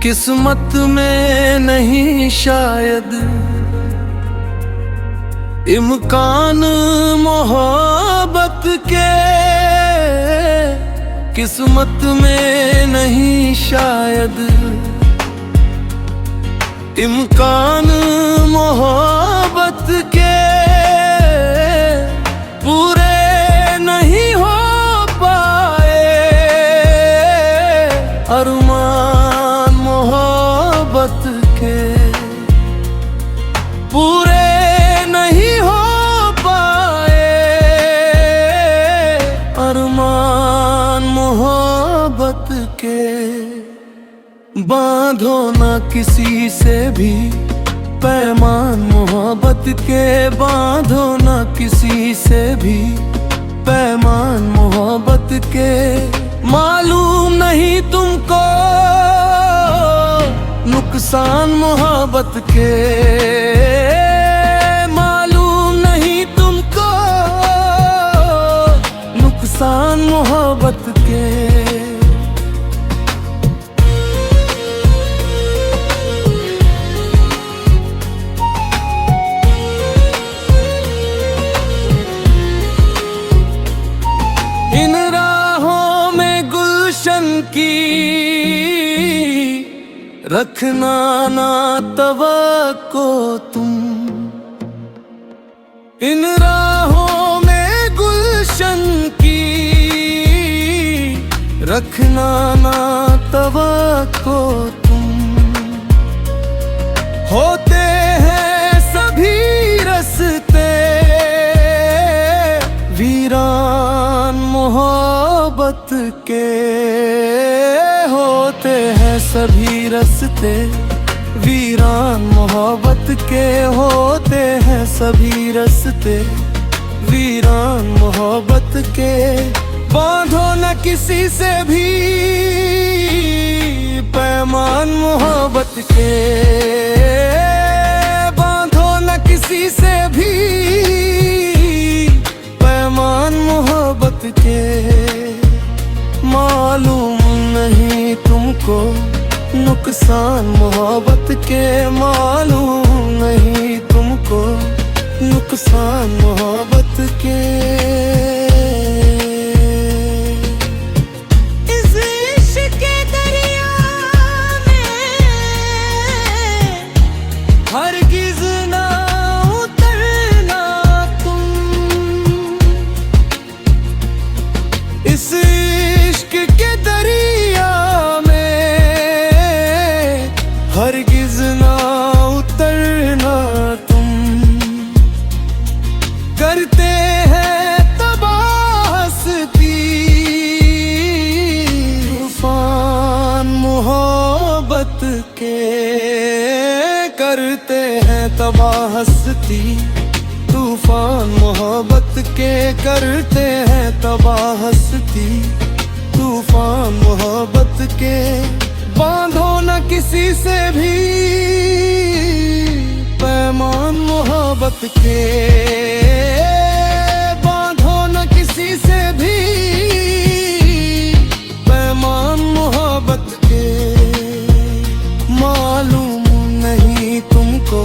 किस्मत में नहीं शायद इम्कान मोहब्बत के, किस्मत में नहीं शायद इम्कान मोहब्बत के, पूरे नहीं हो पाए अरमान मोहब्बत के, पूरे नहीं हो पाए अरमान मोहब्बत के। बांधो ना किसी से भी पैमान मोहब्बत के, बांधो ना किसी से भी पैमान मोहब्बत के। मालूम नहीं तुमको नुकसान मोहब्बत के, मालूम नहीं तुमको नुकसान मोहब्बत के। इन राहों में गुलशन की रखना ना तवक्को तुम, इन राहों में गुलशन की रखना ना तवक्को तुम। होते हैं सभी रस्ते वीरान मोहब्बत के, होते हैं सभी रास्ते वीरान मोहब्बत के, होते हैं सभी रास्ते वीरान मोहब्बत के। बांधो न किसी से भी पैमान मोहब्बत के, बांधो न किसी से भी पैमान मोहब्बत के। मालूम नहीं तुमको नुकसान मोहब्बत के, मालूम नहीं तुमको नुकसान मोहब्बत के। इस इश्क के दरिया में हरगिज़ ना उतरना तुम, इस इश्क के दरिया में हरगिज़ ना उतरना तुम। करते हैं तबाहस्ती तूफान मोहब्बत के, करते हैं तबाहस्ती तूफान मोहब्बत के, करते हैं तबाहस्ती तूफान मोहब्बत के। बांधो न किसी से भी पैमान मोहब्बत के, बांधो न किसी से भी पैमान मोहब्बत के। मालूम नहीं तुमको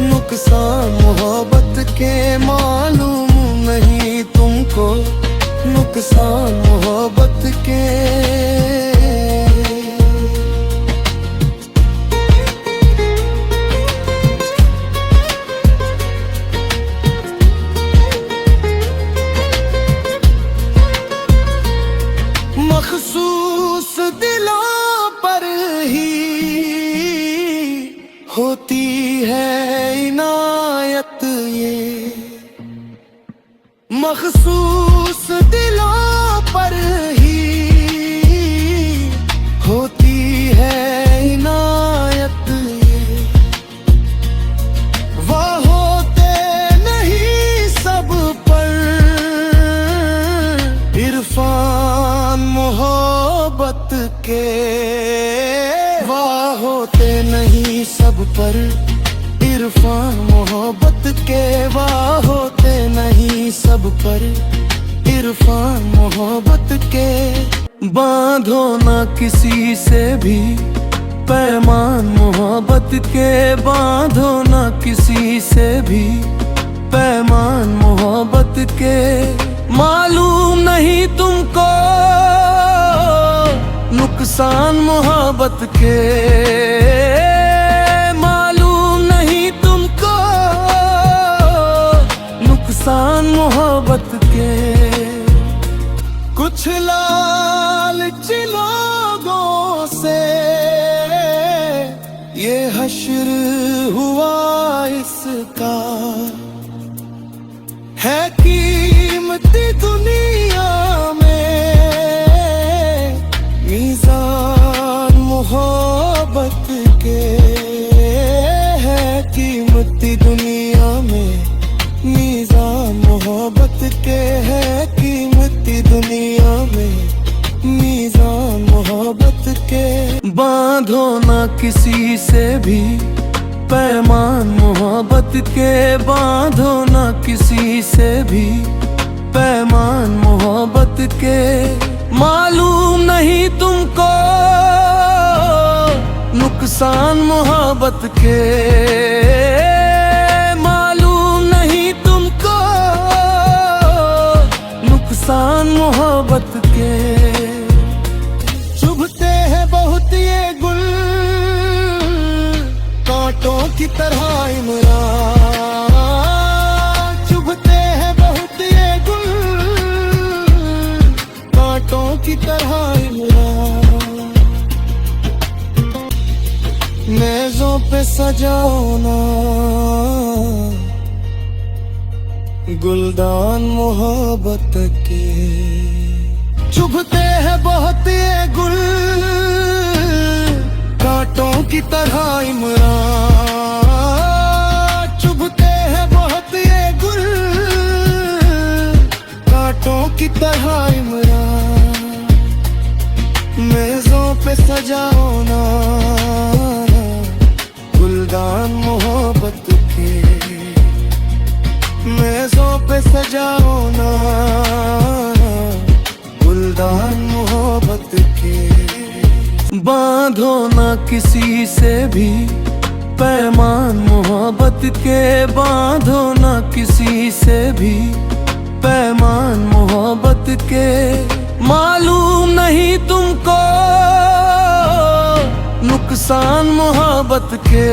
नुकसान मोहब्बत के, मालूम नहीं तुमको नुकसान मोहब्बत के। मखसूस दिलों पर ही होती है इनायत ये, मखसूस दिलों पर ही होती है इनायत ये। वह होते नहीं सब पर इरफान मोहब्बत के, वाह होते नहीं सब पर इरफान मोहब्बत के, वाह होते नहीं सब पर इरफान मोहब्बत के। बांधो ना किसी से भी पैमान मोहब्बत के बांधो ना किसी से भी, पैमान मोहब्बत के। मालूम नहीं तुमको नुकसान मोहब्बत के, मालूम नहीं तुमको नुकसान मोहब्बत के। कुछ लालची लोगों से ये हश्र हुआ इसका, है कीमती दुनिया में मीज़ान मोहब्बत के, है कीमती दुनिया में मीज़ान मोहब्बत के, है कीमती दुनिया में मीज़ान मोहब्बत के। बांधो ना किसी से भी, पैमान मोहब्बत के। बांधो ना किसी से भी, पैमान मोहब्बत के। मालूम नहीं तुमको नुकसान मोहब्बत के, मालूम नहीं तुमको नुकसान मोहब्बत के। चुभते हैं बहुत ये गुल कांटों की तरह इमरान, चुभते हैं बहुत ये गुल कांटों की तरह इमरान। मेज़ों पे सजाओ ना गुलदान मोहब्बत के, चुभते हैं बहुत ये गुल कांटों की तरह इमरान, चुभते हैं बहुत ये गुल कांटों की तरह इमरान। मेज़ों पे सजाओ ना गुलदान मोहब्बत के, मेज़ों पे सजाओ ना गुलदान मोहब्बत के। बांधो ना किसी से भी, पैमान मोहब्बत के। बांधो ना किसी से भी, पैमान मोहब्बत के। मालूम नहीं तुमको नुकसान मोहब्बत के,